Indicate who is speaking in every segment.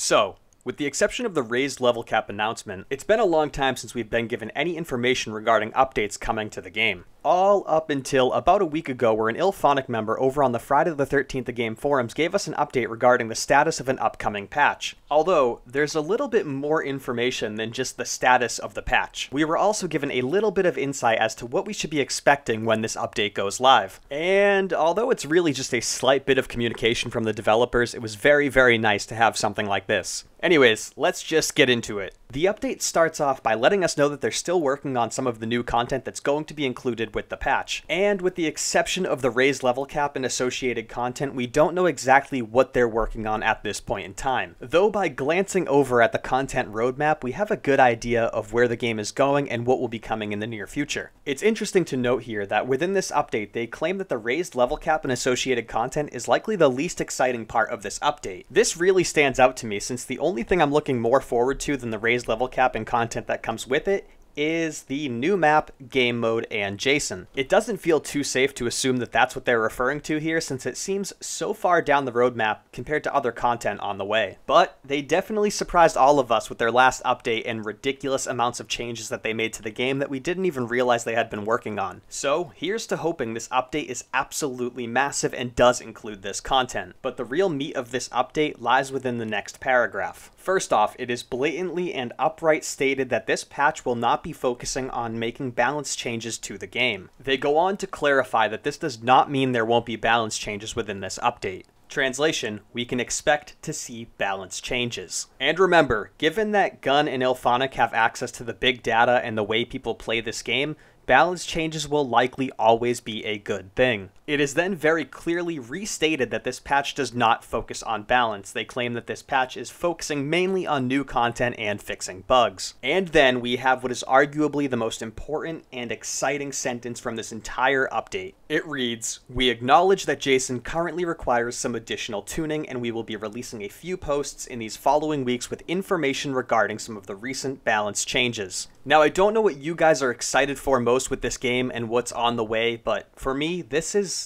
Speaker 1: So, with the exception of the raised level cap announcement, it's been a long time since we've been given any information regarding updates coming to the game. All up until about a week ago, where an Illfonic member over on the Friday the 13th The Game forums gave us an update regarding the status of an upcoming patch. Although, there's a little bit more information than just the status of the patch. We were also given a little bit of insight as to what we should be expecting when this update goes live. And although it's really just a slight bit of communication from the developers, it was very nice to have something like this. Anyways, let's just get into it. The update starts off by letting us know that they're still working on some of the new content that's going to be included with the patch. And with the exception of the raised level cap and associated content, we don't know exactly what they're working on at this point in time. Though by glancing over at the content roadmap, we have a good idea of where the game is going and what will be coming in the near future. It's interesting to note here that within this update, they claim that the raised level cap and associated content is likely the least exciting part of this update. This really stands out to me, since the only thing I'm looking more forward to than the raised level cap and content that comes with it is the new map, game mode, and Jason. It doesn't feel too safe to assume that that's what they're referring to here, since it seems so far down the roadmap compared to other content on the way. But they definitely surprised all of us with their last update and ridiculous amounts of changes that they made to the game that we didn't even realize they had been working on. So here's to hoping this update is absolutely massive and does include this content. But the real meat of this update lies within the next paragraph. First off, it is blatantly and upright stated that this patch will not be focusing on making balance changes to the game. They go on to clarify that this does not mean there won't be balance changes within this update. Translation, we can expect to see balance changes. And remember, given that Gun and Illfonic have access to the big data and the way people play this game, balance changes will likely always be a good thing. It is then very clearly restated that this patch does not focus on balance. They claim that this patch is focusing mainly on new content and fixing bugs. And then we have what is arguably the most important and exciting sentence from this entire update. It reads, "We acknowledge that Jason currently requires some additional tuning, and we will be releasing a few posts in these following weeks with information regarding some of the recent balance changes." Now, I don't know what you guys are excited for most with this game and what's on the way, but for me, this is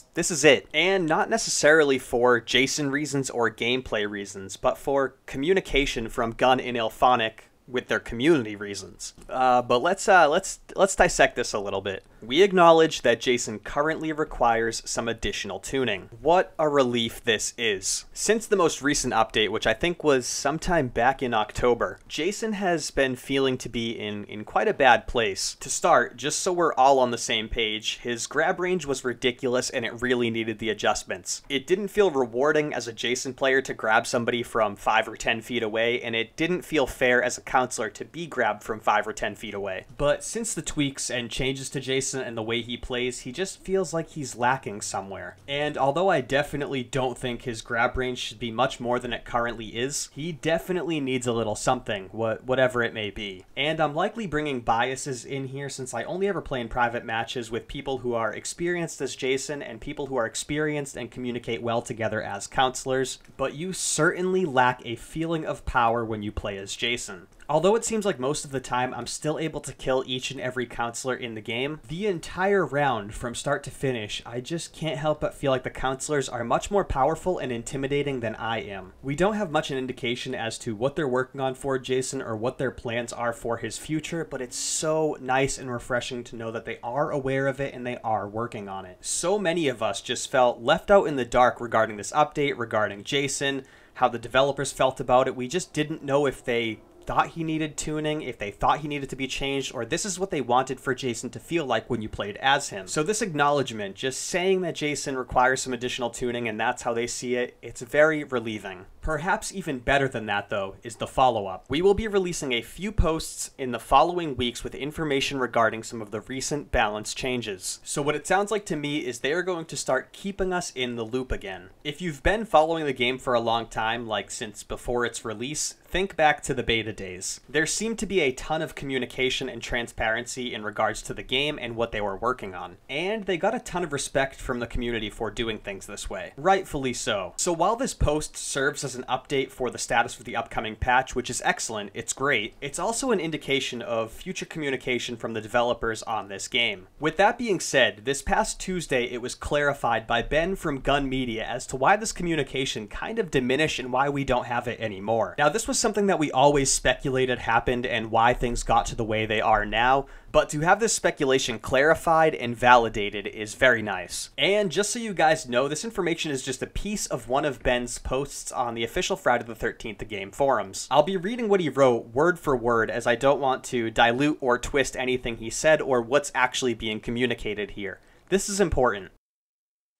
Speaker 1: it. And not necessarily for Jason reasons or gameplay reasons, but for communication from Gun and Illfonic with their community reasons. But let's dissect this a little bit. We acknowledge that Jason currently requires some additional tuning. What a relief this is. Since the most recent update, which I think was sometime back in October, Jason has been feeling to be in quite a bad place. To start, just so we're all on the same page, his grab range was ridiculous and it really needed the adjustments. It didn't feel rewarding as a Jason player to grab somebody from 5 or 10 feet away, and it didn't feel fair as a counselor to be grabbed from 5 or 10 feet away. But since the tweaks and changes to Jason and the way he plays, he just feels like he's lacking somewhere. And although I definitely don't think his grab range should be much more than it currently is, he definitely needs a little something, whatever it may be. And I'm likely bringing biases in here, since I only ever play in private matches with people who are experienced as Jason and people who are experienced and communicate well together as counselors, but you certainly lack a feeling of power when you play as Jason. Although it seems like most of the time I'm still able to kill each and every counselor in the game, the entire round from start to finish, I just can't help but feel like the counselors are much more powerful and intimidating than I am. We don't have much an indication as to what they're working on for Jason or what their plans are for his future, but it's so nice and refreshing to know that they are aware of it and they are working on it. So many of us just felt left out in the dark regarding this update, regarding Jason, how the developers felt about it. We just didn't know if they thought he needed tuning, if they thought he needed to be changed, or this is what they wanted for Jason to feel like when you played as him. So this acknowledgement, just saying that Jason requires some additional tuning and that's how they see it, it's very relieving. Perhaps even better than that, though, is the follow-up. We will be releasing a few posts in the following weeks with information regarding some of the recent balance changes. So what it sounds like to me is they are going to start keeping us in the loop again. If you've been following the game for a long time, like since before its release, think back to the beta beta days. There seemed to be a ton of communication and transparency in regards to the game and what they were working on, and they got a ton of respect from the community for doing things this way. Rightfully so. So while this post serves as an update for the status of the upcoming patch, which is excellent, it's great, it's also an indication of future communication from the developers on this game. With that being said, this past Tuesday it was clarified by Ben from Gun Media as to why this communication kind of diminished and why we don't have it anymore. Now, this was something that we always speculated happened and why things got to the way they are now, but to have this speculation clarified and validated is very nice. And just so you guys know, this information is just a piece of one of Ben's posts on the official Friday the 13th The Game forums. I'll be reading what he wrote word for word, as I don't want to dilute or twist anything he said or what's actually being communicated here. This is important.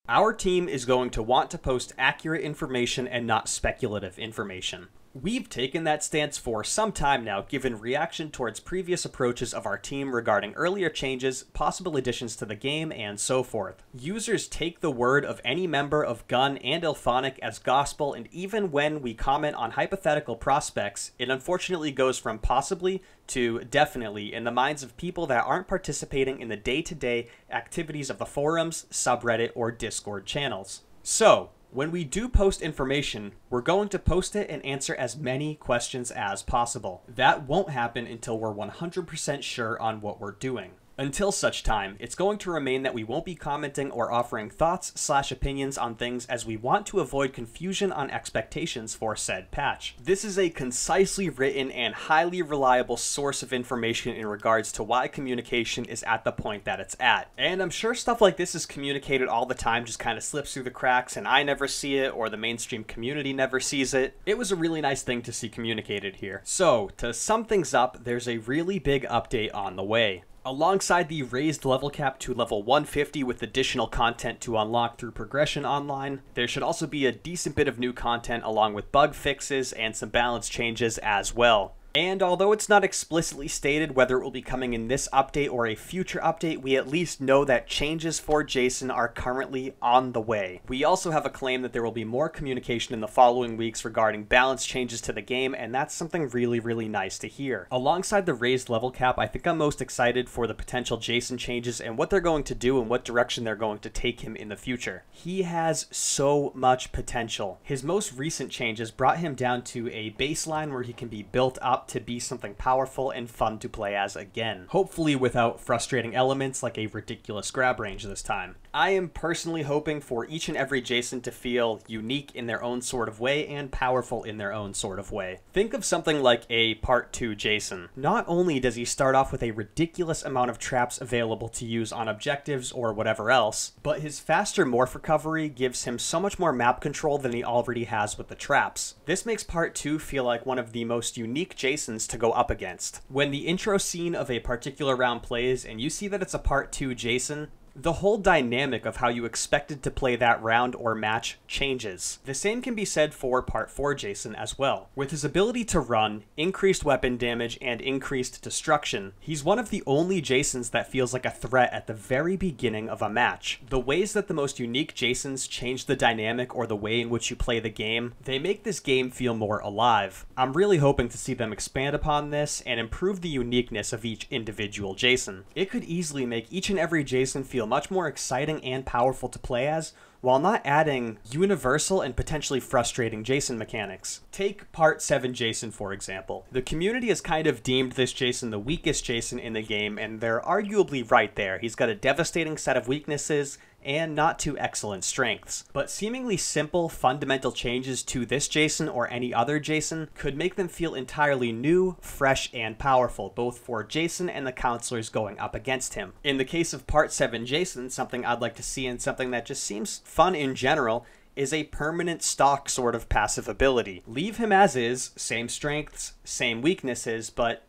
Speaker 1: Our team is going to want to post accurate information and not speculative information. We've taken that stance for some time now, given reaction towards previous approaches of our team regarding earlier changes, possible additions to the game, and so forth. Users take the word of any member of Gun and Illfonic as gospel, and even when we comment on hypothetical prospects, it unfortunately goes from possibly to definitely in the minds of people that aren't participating in the day-to-day activities of the forums, subreddit, or Discord channels. So, when we do post information, we're going to post it and answer as many questions as possible. That won't happen until we're 100% sure on what we're doing. Until such time, it's going to remain that we won't be commenting or offering thoughts/opinions on things, as we want to avoid confusion on expectations for said patch. This is a concisely written and highly reliable source of information in regards to why communication is at the point that it's at. And I'm sure stuff like this is communicated all the time, just kind of slips through the cracks and I never see it or the mainstream community never sees it. It was a really nice thing to see communicated here. So, to sum things up, there's a really big update on the way. Alongside the raised level cap to level 150 with additional content to unlock through progression online, there should also be a decent bit of new content along with bug fixes and some balance changes as well. And although it's not explicitly stated whether it will be coming in this update or a future update, we at least know that changes for Jason are currently on the way. We also have a claim that there will be more communication in the following weeks regarding balance changes to the game, and that's something really, really nice to hear. Alongside the raised level cap, I think I'm most excited for the potential Jason changes and what they're going to do and what direction they're going to take him in the future. He has so much potential. His most recent changes brought him down to a baseline where he can be built up to be something powerful and fun to play as again. Hopefully without frustrating elements like a ridiculous grab range this time. I am personally hoping for each and every Jason to feel unique in their own sort of way and powerful in their own sort of way. Think of something like a Part 2 Jason. Not only does he start off with a ridiculous amount of traps available to use on objectives or whatever else, but his faster morph recovery gives him so much more map control than he already has with the traps. This makes Part 2 feel like one of the most unique Jasons to go up against. When the intro scene of a particular round plays and you see that it's a Part 2 Jason, the whole dynamic of how you expected to play that round or match changes. The same can be said for Part 4 Jason as well. With his ability to run, increased weapon damage, and increased destruction, he's one of the only Jasons that feels like a threat at the very beginning of a match. The ways that the most unique Jasons change the dynamic or the way in which you play the game, they make this game feel more alive. I'm really hoping to see them expand upon this and improve the uniqueness of each individual Jason. It could easily make each and every Jason feel much more exciting and powerful to play as, while not adding universal and potentially frustrating Jason mechanics. Take Part 7 Jason, for example. The community has kind of deemed this Jason the weakest Jason in the game, and they're arguably right there. He's got a devastating set of weaknesses and not too excellent strengths. But seemingly simple, fundamental changes to this Jason or any other Jason could make them feel entirely new, fresh, and powerful, both for Jason and the counselors going up against him. In the case of Part 7 Jason, something I'd like to see and something that just seems fun in general is a permanent stock sort of passive ability. Leave him as is, same strengths, same weaknesses, but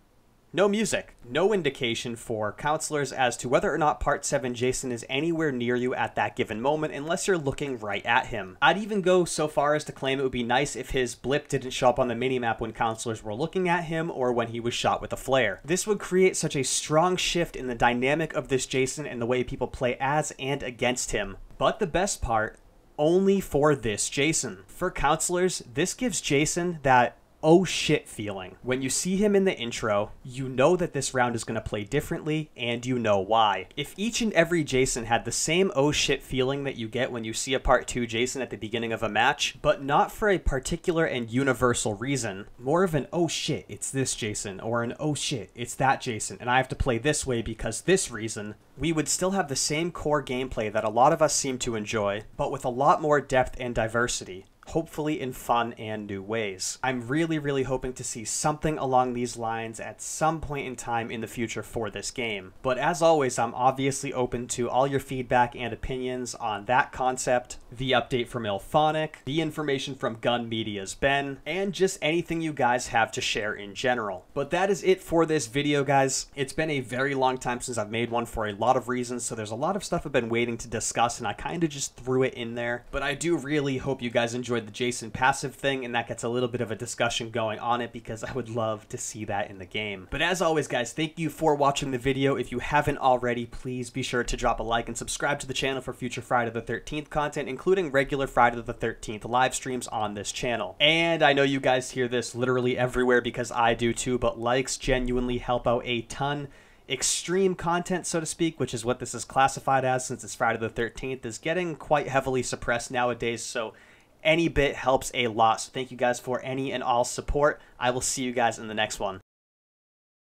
Speaker 1: no music. No indication for counselors as to whether or not Part 7 Jason is anywhere near you at that given moment unless you're looking right at him. I'd even go so far as to claim it would be nice if his blip didn't show up on the minimap when counselors were looking at him or when he was shot with a flare. This would create such a strong shift in the dynamic of this Jason and the way people play as and against him. But the best part, only for this Jason. For counselors, this gives Jason that oh shit feeling. When you see him in the intro, you know that this round is going to play differently, and you know why. If each and every Jason had the same oh shit feeling that you get when you see a part 2 Jason at the beginning of a match, but not for a particular and universal reason, more of an oh shit, it's this Jason, or an oh shit, it's that Jason, and I have to play this way because this reason, we would still have the same core gameplay that a lot of us seem to enjoy, but with a lot more depth and diversity. Hopefully in fun and new ways. I'm really hoping to see something along these lines at some point in time in the future for this game. But as always, I'm obviously open to all your feedback and opinions on that concept, the update from Illfonic, the information from Gun Media's Ben, and just anything you guys have to share in general. But that is it for this video, guys. It's been a very long time since I've made one for a lot of reasons, so there's a lot of stuff I've been waiting to discuss, and I kind of just threw it in there. But I do really hope you guys enjoyed the Jason passive thing, and that gets a little bit of a discussion going on it because I would love to see that in the game. But as always, guys, thank you for watching the video. If you haven't already, please be sure to drop a like and subscribe to the channel for future Friday the 13th content, including regular Friday the 13th live streams on this channel. And I know you guys hear this literally everywhere because I do too, but likes genuinely help out a ton. Extreme content, so to speak, which is what this is classified as since it's Friday the 13th, is getting quite heavily suppressed nowadays, so any bit helps a lot. So thank you guys for any and all support. I will see you guys in the next one.